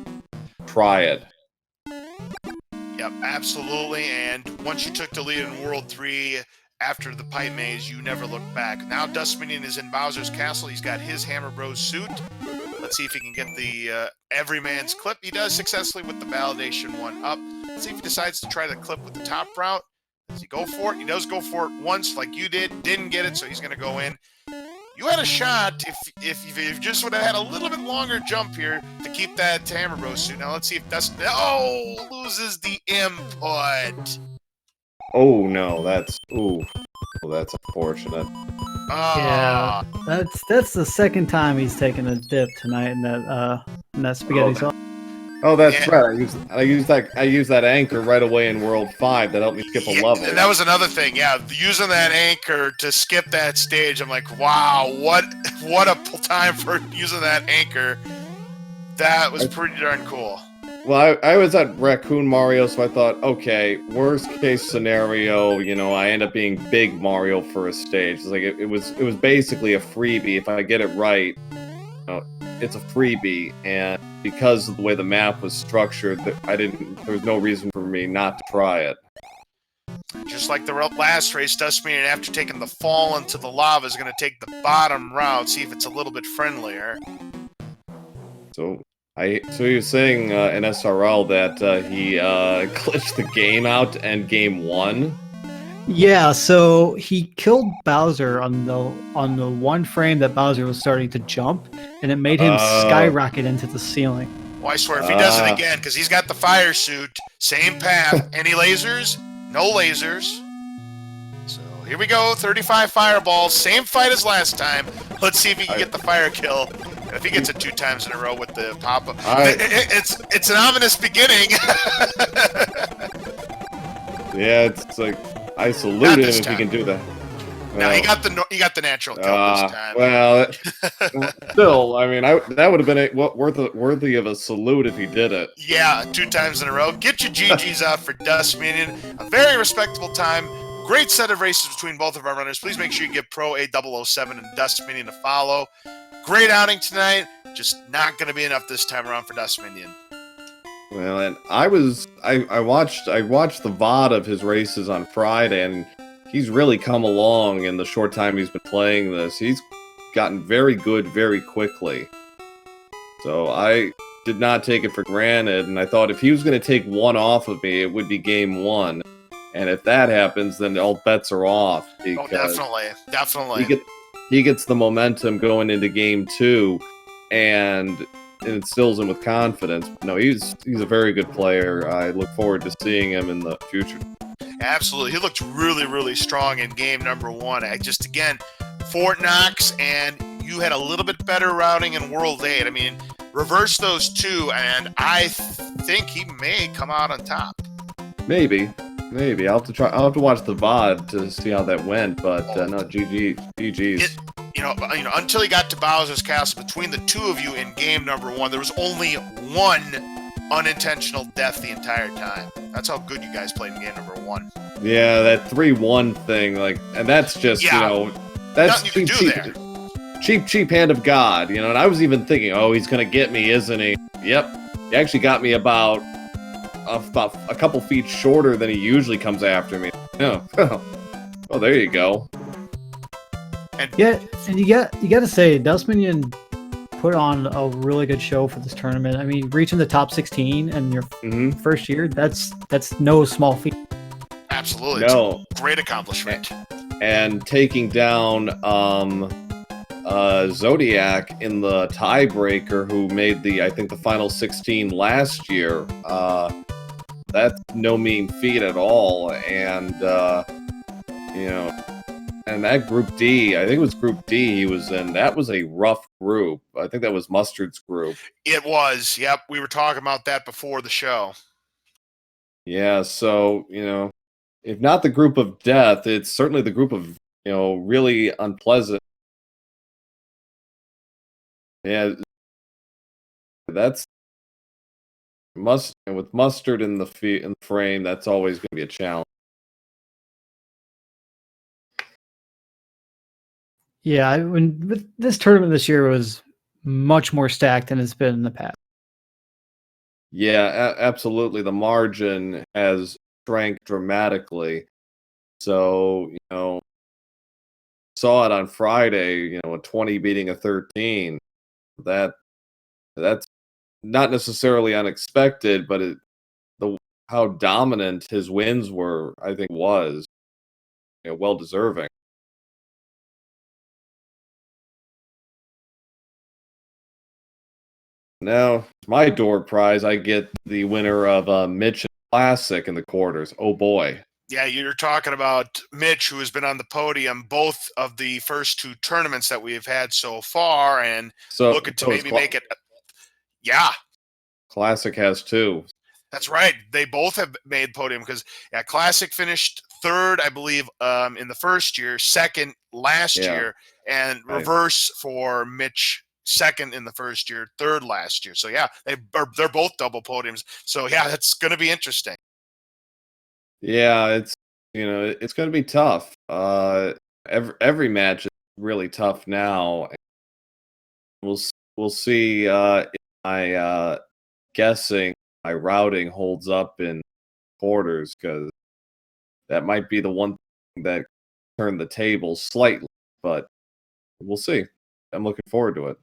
Try it. Yep, absolutely. And once you took the lead in World 3, after the Pipe Maze, you never looked back. Now Dustminion is in Bowser's Castle. He's got his Hammer Bros suit. Let's see if he can get the Everyman's clip. He does successfully with the Validation 1 up. Let's see if he decides to try the clip with the top route. Does he go for it? He does go for it once like you did. Didn't get it, so he's going to go in. You had a shot if you just would have had a little bit longer jump here to keep that Hammer Bros suit. Now let's see if Dustminion... Oh! Loses the input. Oh, no, that's... Ooh. Well, that's unfortunate. Yeah, Ah. that's the second time he's taken a dip tonight in that spaghetti sauce. Oh, that's Yeah. right. I used that anchor right away in World 5 that helped me skip a level. And that was another thing. Yeah, using that anchor to skip that stage, I'm like, wow, what a time for using that anchor. That was pretty darn cool. Well, I was at Raccoon Mario, so I thought, okay, worst case scenario, I end up being Big Mario for a stage. It's like it was basically a freebie. If I get it right, it's a freebie, and because of the way the map was structured, there was no reason for me not to try it. Just like the last race, Dustminion, after taking the fall into the lava, is going to take the bottom route, see if it's a little bit friendlier. So you're saying in SRL that he glitched the game out to end game 1? Yeah, so he killed Bowser on the one frame that Bowser was starting to jump, and it made him skyrocket into the ceiling. Well, I swear, if he does it again, because he's got the fire suit, same path, any lasers? No lasers. So here we go, 35 fireballs, same fight as last time. Let's see if he can get the fire kill. And if he gets it 2 times in a row with the pop-up, it's an ominous beginning. Yeah, it's like I salute him if he can do that. No, he got the natural kill this time. Well, still, I mean, that would have been worthy of a salute if he did it. Yeah, 2 times in a row. Get your GGs out for Dustminion. A very respectable time. Great set of races between both of our runners. Please make sure you give proa007 and Dustminion a follow. Great outing tonight. Just not going to be enough this time around for Dustminion. Well, and I watched the VOD of his races on Friday, and he's really come along in the short time he's been playing this. He's gotten very good very quickly. So I did not take it for granted, and I thought if he was going to take one off of me, it would be game 1. And if that happens, then all bets are off. Oh, definitely. He gets the momentum going into game 2, and it instills him with confidence. No, he's a very good player. I look forward to seeing him in the future. Absolutely. He looked really, really strong in game number 1. Again, Fort Knox, and you had a little bit better routing in World 8. I mean, reverse those 2, and I think he may come out on top. Maybe. I'll have to watch the VOD to see how that went, but no, GG's. Until he got to Bowser's Castle, between the 2 of you in game number 1, there was only 1 unintentional death the entire time. That's how good you guys played in game number 1. Yeah, that 3-1 thing, and that's just, that's cheap hand of God, and I was even thinking, oh, he's gonna get me, isn't he? Yep, he actually got me about a couple feet shorter than he usually comes after me. Oh, well, there you go. And you got to say, Dustminion put on a really good show for this tournament. I mean, reaching the top 16 in your first year, that's no small feat. Absolutely. No. It's a great accomplishment. And taking down Zodiac in the tiebreaker, who made the final 16 last year. That's no mean feat at all. And and that Group D, I think it was Group D he was in, that was a rough group. I think that was Mustard's group. It was, yep. We were talking about that before the show. Yeah, so, if not the group of death, it's certainly the group of, really unpleasant. Yeah, that's with Mustard in the frame, that's always going to be a challenge. Yeah, this tournament this year was much more stacked than it's been in the past. Yeah, absolutely. The margin has shrank dramatically. So, saw it on Friday, a 20 beating a 13. That's not necessarily unexpected, but how dominant his wins were, I think, was well deserving. Now, my door prize, I get the winner of Mitch Classic in the quarters. Oh boy. Yeah, you're talking about Mitch, who has been on the podium both of the first 2 tournaments that we've had so far, and So, looking to maybe make it. Yeah, Classic has 2. that's right. They both have made podium because Classic finished 3rd, I believe, in the first year, 2nd last year, and reverse for Mitch, 2nd in the first year, 3rd last year. So yeah, they're both double podiums. So yeah, that's going to be interesting. Yeah, it's it's going to be tough. Every match is really tough now. We'll see if my guessing my routing holds up in quarters, because that might be the one thing that turned the table slightly, but we'll see. I'm looking forward to it.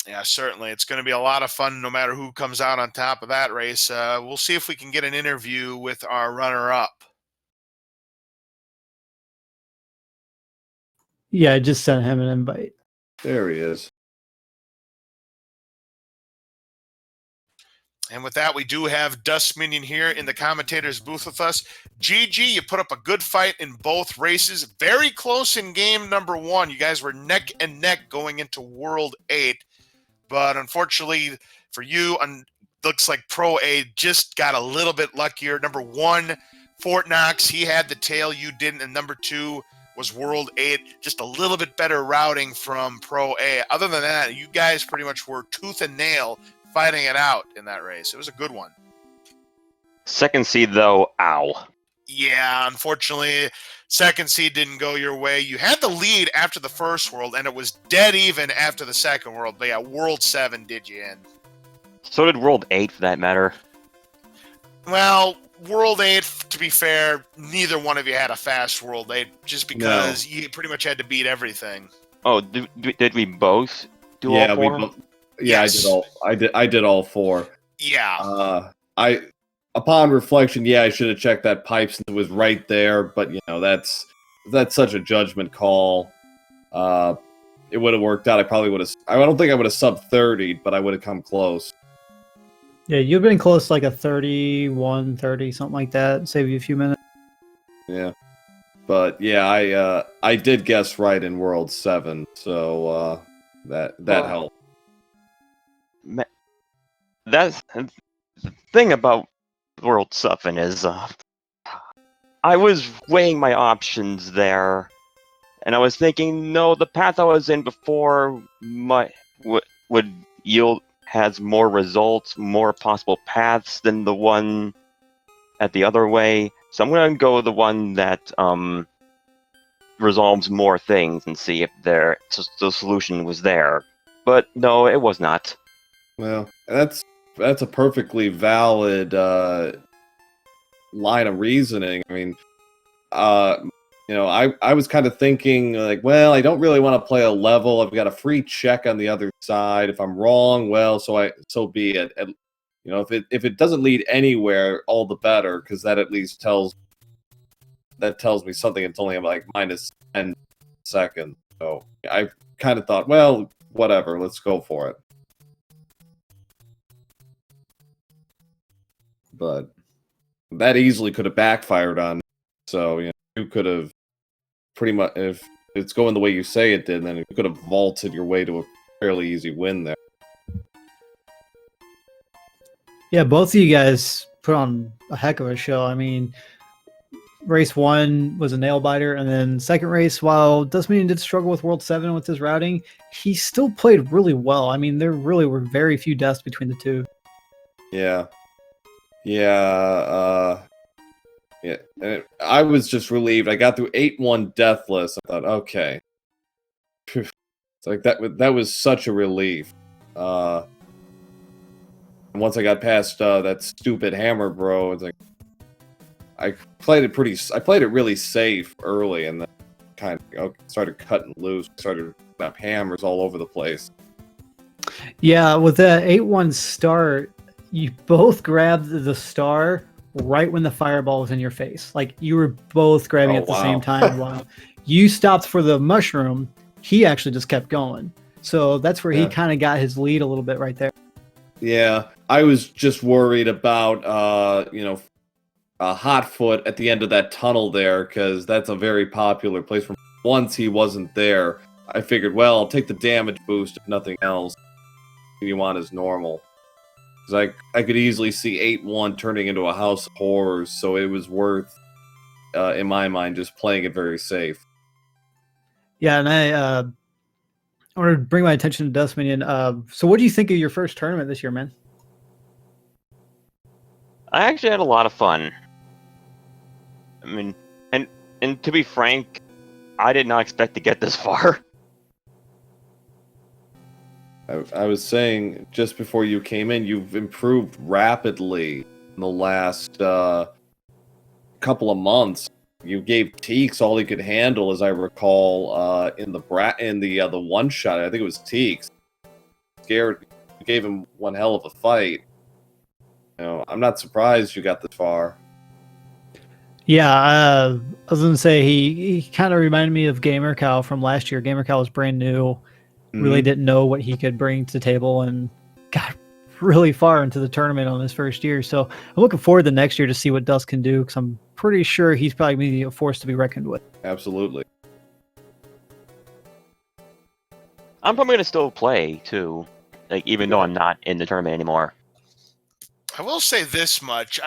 Yeah, certainly. It's going to be a lot of fun no matter who comes out on top of that race. We'll see if we can get an interview with our runner-up. Yeah, I just sent him an invite. There he is. And with that, we do have Dustminion here in the commentator's booth with us. GG, you put up a good fight in both races. Very close in game number 1. You guys were neck and neck going into World 8. But unfortunately for you, looks like Pro A just got a little bit luckier. Number 1, Fort Knox, he had the tail, you didn't. And number 2 was World 8. Just a little bit better routing from Pro A. Other than that, you guys pretty much were tooth and nail fighting it out in that race. It was a good one. Second seed, though, ow. Yeah, unfortunately, second seed didn't go your way. You had the lead after the first world, and it was dead even after the second world. But yeah, World 7 did you in. So did World 8, for that matter. Well, World 8, to be fair, neither one of you had a fast World 8, just because you pretty much had to beat everything. Oh, did we both do all 4? Yeah, Yes. I did all 4. Yeah. Upon reflection, I should have checked that pipe since it was right there, but that's such a judgment call. It would have worked out. I don't think I would have sub 30, but I would have come close. Yeah, you've been close to like a 31, 30, something like that. Save you a few minutes. Yeah. But yeah, I did guess right in World 7, so that helped. That's the thing about World 7 is I was weighing my options there, and I was thinking, no, the path I was in before would yield has more results, more possible paths than the one at the other way. So I'm going to go the one that resolves more things and see if the solution was there. But no, it was not. Well, that's a perfectly valid line of reasoning. I mean, I was kind of thinking like, well, I don't really want to play a level. I've got a free check on the other side. If I'm wrong, well, so be it. And, if it doesn't lead anywhere, all the better, because that at least tells me something. It's only like minus 10 seconds. So I kind of thought, well, whatever, let's go for it. But that easily could have backfired on. So you could have pretty much, if it's going the way you say it did, then you could have vaulted your way to a fairly easy win there. Yeah, both of you guys put on a heck of a show. I mean, race 1 was a nail biter, and then second race, while Dustminion did struggle with World 7 with his routing, he still played really well. I mean, there really were very few deaths between the two. Yeah. And I was just relieved. I got through 8-1 deathless. I thought, okay. It's like that was such a relief. And once I got past that stupid hammer bro, it's like I played it really safe early, and then kind of started cutting loose, started up hammers all over the place. Yeah, with that 8-1 start, you both grabbed the star right when the fireball was in your face. Like, you were both grabbing at the same time. While you stopped for the mushroom, he actually just kept going. So that's where he kind of got his lead a little bit right there. Yeah, I was just worried about, Hotfoot at the end of that tunnel there, because that's a very popular place. From once he wasn't there, I figured, well, I'll take the damage boost if nothing else. You want is normal. Because I could easily see 8-1 turning into a house of horrors, so it was worth, in my mind, just playing it very safe. Yeah, and I want to bring my attention to Dustminion. So what do you think of your first tournament this year, man? I actually had a lot of fun. I mean, and to be frank, I did not expect to get this far. I was saying, just before you came in, you've improved rapidly in the last couple of months. You gave Teeks all he could handle, as I recall, in the one shot. I think it was Teeks. You gave him one hell of a fight. You know, I'm not surprised you got this far. Yeah, I was gonna say he kind of reminded me of Gamer Cow from last year. Gamer Cow was brand new, really didn't know what he could bring to the table, and got really far into the tournament on his first year. So I'm looking forward to next year to see what Dust can do, because I'm pretty sure he's probably going to be a force to be reckoned with. Absolutely. I'm probably gonna still play too, like even though I'm not in the tournament anymore. I will say this much: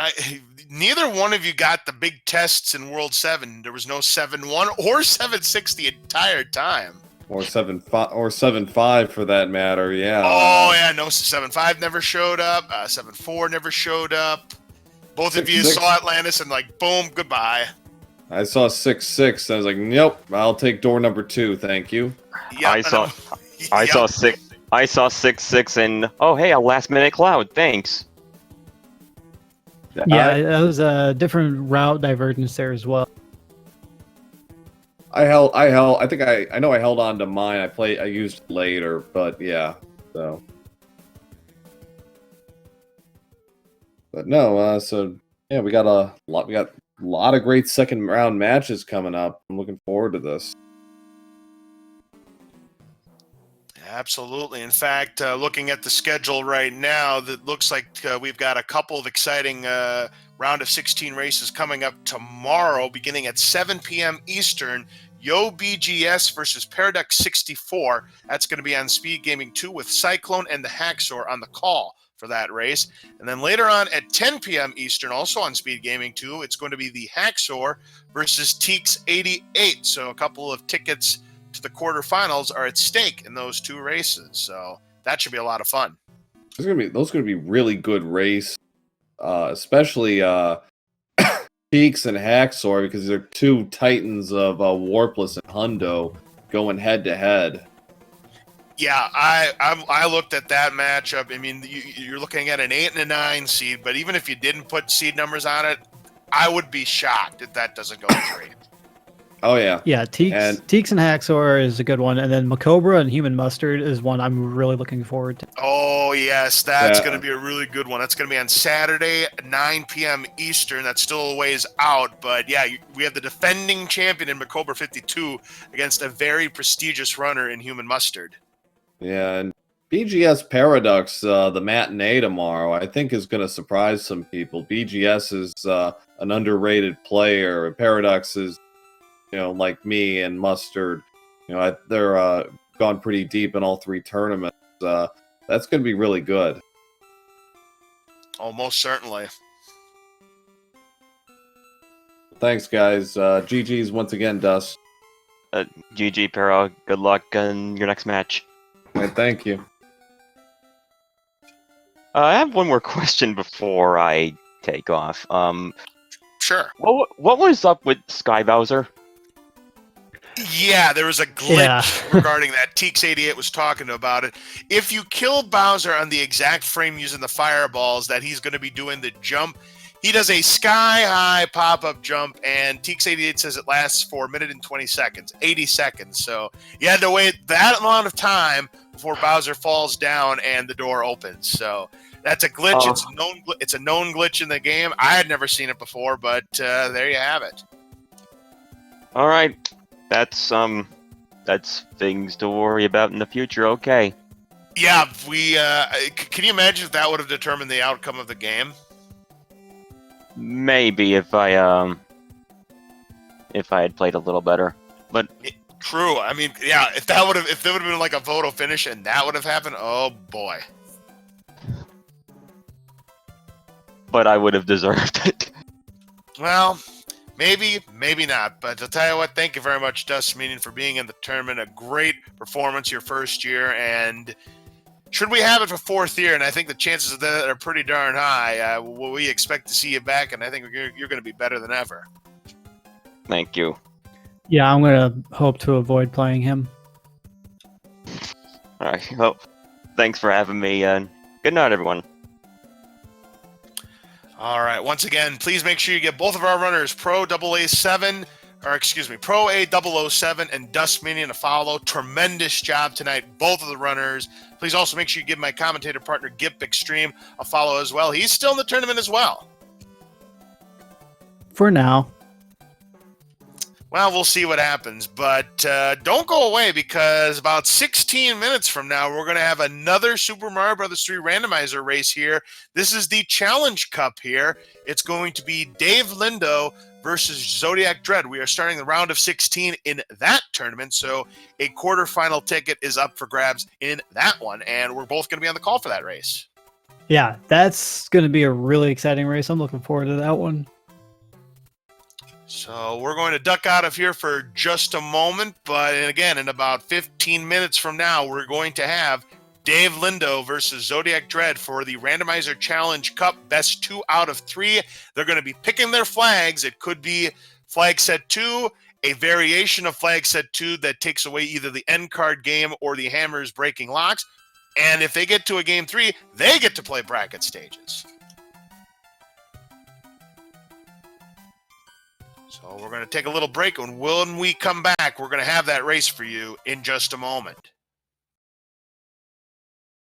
neither one of you got the big tests in World 7. There was no 7-1 or 7-6 the entire time. Or 7-5, or 7-5 for that matter, yeah. Oh, yeah, no, 7-5 never showed up. 7-4 never showed up. Both of you saw Atlantis and like, boom, goodbye. I saw 6-6, and I was like, nope, I'll take door number 2, thank you. Yep, I saw 6-6 and oh hey, a last minute cloud, thanks. Yeah, that was a different route divergence there as well. I know I held on to mine. I used it later, but yeah, so. But no, so yeah, we got a lot of great second round matches coming up. I'm looking forward to this. Absolutely. In fact, looking at the schedule right now, that looks like we've got a couple of exciting round of 16 races coming up tomorrow, beginning at 7 p.m. Eastern. Yo BGS versus Paradox 64. That's going to be on Speed Gaming 2 with Cyclone and the Hacksaw on the call for that race. And then later on at 10 p.m. Eastern, also on Speed Gaming 2, it's going to be the Hacksaw versus Teeks 88. So a couple of tickets to the quarterfinals are at stake in those two races. So that should be a lot of fun. Those are gonna be really good race, especially Teeks and Hacksaw, because they're two titans of Warpless and Hundo going head to head. Yeah, I looked at that matchup. I mean, you're looking at an 8 and a 9 seed, but even if you didn't put seed numbers on it, I would be shocked if that doesn't go 3. Oh yeah, yeah. Teeks and Hacksaw is a good one, and then Macobra and Human Mustard is one I'm really looking forward to. Oh yes, that's going to be a really good one. That's going to be on Saturday, 9 p.m. Eastern. That's still a ways out, but yeah, we have the defending champion in Macobra 52 against a very prestigious runner in Human Mustard. Yeah, and BGS Paradox, the matinee tomorrow, I think is going to surprise some people. BGS is an underrated player. Paradox is, like me and Mustard, they're gone pretty deep in all 3 tournaments. That's going to be really good. Oh, most certainly. Thanks, guys. GG's once again, Dust. GG, Pero. Good luck in your next match. Right, thank you. I have one more question before I take off. Sure. What was up with Sky Bowser? Yeah, there was a glitch regarding that. Teeks88 was talking about it. If you kill Bowser on the exact frame using the fireballs that he's going to be doing the jump, he does a sky-high pop-up jump, and Teeks88 says it lasts for 1 minute and 20 seconds, 80 seconds. So you had to wait that amount of time before Bowser falls down and the door opens. So that's a glitch. It's a known glitch in the game. I had never seen it before, but there you have it. All right. That's things to worry about in the future. Okay. Yeah, can you imagine if that would have determined the outcome of the game? Maybe if I had played a little better. But True. I mean, yeah. If there would have been like a photo finish and that would have happened, oh boy. but I would have deserved it. Well, maybe, maybe not. But I'll tell you what, thank you very much, Dustminion, for being in the tournament. A great performance your first year, and should we have it for fourth year, and I think the chances of that are pretty darn high, we expect to see you back, and I think you're going to be better than ever. Thank you. Yeah, I'm gonna hope to avoid playing him. All right. Well, thanks for having me, and good night, everyone. All right. Once again, please make sure you get both of our runners, proa007 and Dustminion, a follow. Tremendous job tonight, both of the runners. Please also make sure you give my commentator partner, Gip Extreme, a follow as well. He's still in the tournament as well. For now. Well, we'll see what happens, but don't go away, because about 16 minutes from now, we're going to have another Super Mario Bros. 3 randomizer race here. This is the Challenge Cup here. It's going to be Dave Lindo versus Zodiac Dread. We are starting the round of 16 in that tournament, so a quarterfinal ticket is up for grabs in that one, and we're both going to be on the call for that race. Yeah, that's going to be a really exciting race. I'm looking forward to that one. So we're going to duck out of here for just a moment, but again, in about 15 minutes from now, we're going to have Dave Lindo versus Zodiac Dread for the Randomizer Challenge Cup, best 2 out of 3. They're going to be picking their flags. It could be flag set 2, a variation of flag set 2 that takes away either the end card game or the hammers breaking locks. And if they get to a game 3, they get to play bracket stages. So we're going to take a little break, and when we come back, we're going to have that race for you in just a moment.